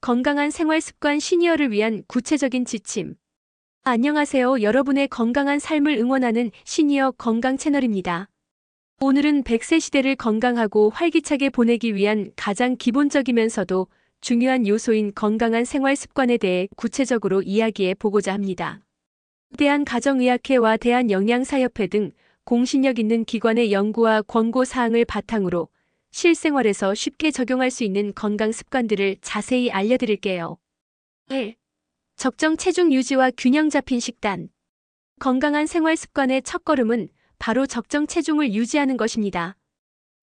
건강한 생활 습관 시니어를 위한 구체적인 지침. 안녕하세요. 여러분의 건강한 삶을 응원하는 시니어 건강 채널입니다. 오늘은 100세 시대를 건강하고 활기차게 보내기 위한 가장 기본적이면서도 중요한 요소인 건강한 생활 습관에 대해 구체적으로 이야기해 보고자 합니다. 대한가정의학회와 대한영양사협회 등 공신력 있는 기관의 연구와 권고 사항을 바탕으로 실생활에서 쉽게 적용할 수 있는 건강 습관들을 자세히 알려드릴게요. 1. 적정 체중 유지와 균형 잡힌 식단. 건강한 생활 습관의 첫걸음은 바로 적정 체중을 유지하는 것입니다.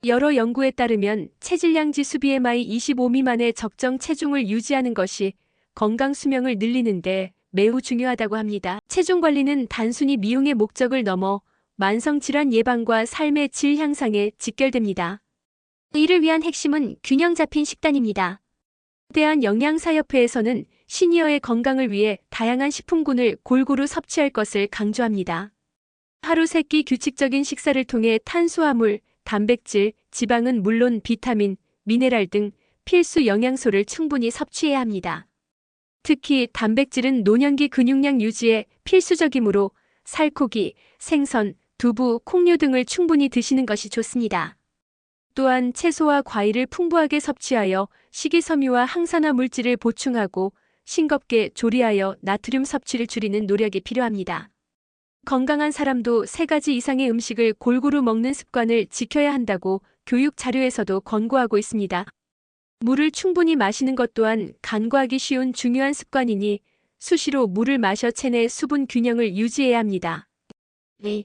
여러 연구에 따르면 체질량 지수 BMI 25 미만의 적정 체중을 유지하는 것이 건강 수명을 늘리는데 매우 중요하다고 합니다. 체중 관리는 단순히 미용의 목적을 넘어 만성질환 예방과 삶의 질 향상에 직결됩니다. 이를 위한 핵심은 균형 잡힌 식단입니다. 대한영양사협회에서는 시니어의 건강을 위해 다양한 식품군을 골고루 섭취할 것을 강조합니다. 하루 3끼 규칙적인 식사를 통해 탄수화물, 단백질, 지방은 물론 비타민, 미네랄 등 필수 영양소를 충분히 섭취해야 합니다. 특히 단백질은 노년기 근육량 유지에 필수적이므로 살코기, 생선, 두부, 콩류 등을 충분히 드시는 것이 좋습니다. 또한 채소와 과일을 풍부하게 섭취하여 식이섬유와 항산화 물질을 보충하고 싱겁게 조리하여 나트륨 섭취를 줄이는 노력이 필요합니다. 건강한 사람도 3가지 이상의 음식을 골고루 먹는 습관을 지켜야 한다고 교육 자료에서도 권고하고 있습니다. 물을 충분히 마시는 것 또한 간과하기 쉬운 중요한 습관이니 수시로 물을 마셔 체내 수분 균형을 유지해야 합니다. 2.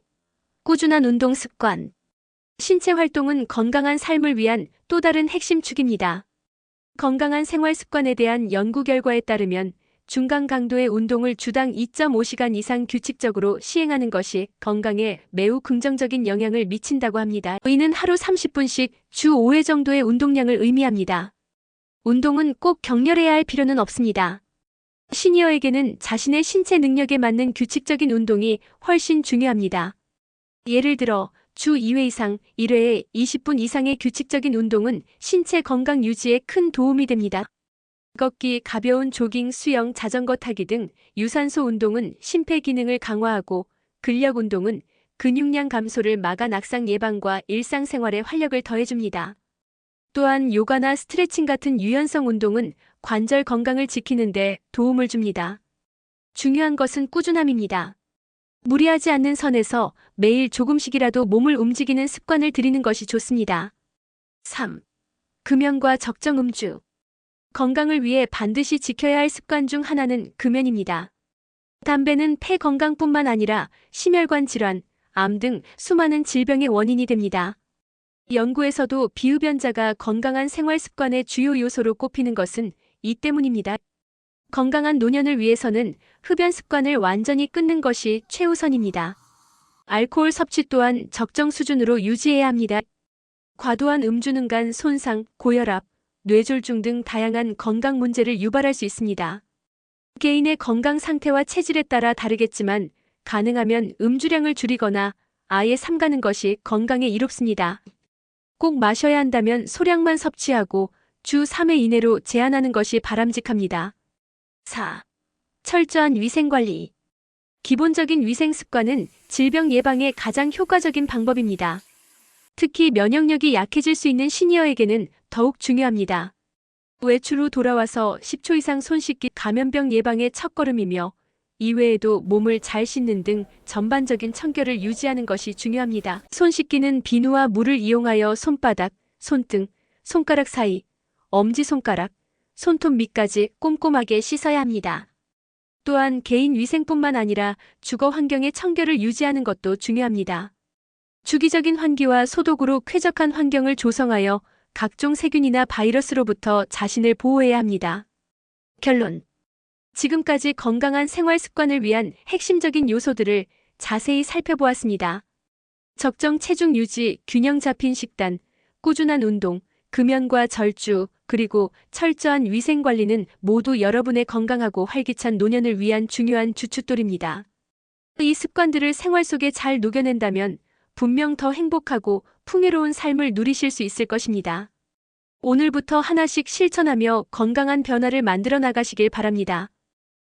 꾸준한 운동 습관. 신체 활동은 건강한 삶을 위한 또 다른 핵심 축입니다. 건강한 생활 습관에 대한 연구 결과에 따르면 중간 강도의 운동을 주당 2.5시간 이상 규칙적으로 시행하는 것이 건강에 매우 긍정적인 영향을 미친다고 합니다. 이는 하루 30분씩 주 5회 정도의 운동량을 의미합니다. 운동은 꼭 격렬해야 할 필요는 없습니다. 시니어에게는 자신의 신체 능력에 맞는 규칙적인 운동이 훨씬 중요합니다. 예를 들어 주 2회 이상 1회에 20분 이상의 규칙적인 운동은 신체 건강 유지에 큰 도움이 됩니다. 걷기, 가벼운 조깅, 수영, 자전거 타기 등 유산소 운동은 심폐 기능을 강화하고 근력 운동은 근육량 감소를 막아 낙상 예방과 일상생활에 활력을 더해줍니다. 또한 요가나 스트레칭 같은 유연성 운동은 관절 건강을 지키는 데 도움을 줍니다. 중요한 것은 꾸준함입니다. 무리하지 않는 선에서 매일 조금씩이라도 몸을 움직이는 습관을 들이는 것이 좋습니다. 3. 금연과 적정 음주. 건강을 위해 반드시 지켜야 할 습관 중 하나는 금연입니다. 담배는 폐 건강뿐만 아니라 심혈관 질환, 암 등 수많은 질병의 원인이 됩니다. 연구에서도 비흡연자가 건강한 생활 습관의 주요 요소로 꼽히는 것은 이 때문입니다. 건강한 노년을 위해서는 흡연 습관을 완전히 끊는 것이 최우선입니다. 알코올 섭취 또한 적정 수준으로 유지해야 합니다. 과도한 음주는 간 손상, 고혈압, 뇌졸중 등 다양한 건강 문제를 유발할 수 있습니다. 개인의 건강 상태와 체질에 따라 다르겠지만 가능하면 음주량을 줄이거나 아예 삼가는 것이 건강에 이롭습니다. 꼭 마셔야 한다면 소량만 섭취하고 주 3회 이내로 제한하는 것이 바람직합니다. 4. 철저한 위생관리. 기본적인 위생 습관은 질병 예방에 가장 효과적인 방법입니다. 특히 면역력이 약해질 수 있는 시니어에게는 더욱 중요합니다. 외출 후 돌아와서 10초 이상 손 씻기 감염병 예방의 첫걸음이며 이외에도 몸을 잘 씻는 등 전반적인 청결을 유지하는 것이 중요합니다. 손 씻기는 비누와 물을 이용하여 손바닥, 손등, 손가락 사이, 엄지손가락, 손톱 밑까지 꼼꼼하게 씻어야 합니다. 또한 개인 위생뿐만 아니라 주거 환경의 청결을 유지하는 것도 중요합니다. 주기적인 환기와 소독으로 쾌적한 환경을 조성하여 각종 세균이나 바이러스로부터 자신을 보호해야 합니다. 결론. 지금까지 건강한 생활 습관을 위한 핵심적인 요소들을 자세히 살펴보았습니다. 적정 체중 유지, 균형 잡힌 식단, 꾸준한 운동, 금연과 절주, 그리고 철저한 위생 관리는 모두 여러분의 건강하고 활기찬 노년을 위한 중요한 주춧돌입니다. 이 습관들을 생활 속에 잘 녹여낸다면 분명 더 행복하고 풍요로운 삶을 누리실 수 있을 것입니다. 오늘부터 하나씩 실천하며 건강한 변화를 만들어 나가시길 바랍니다.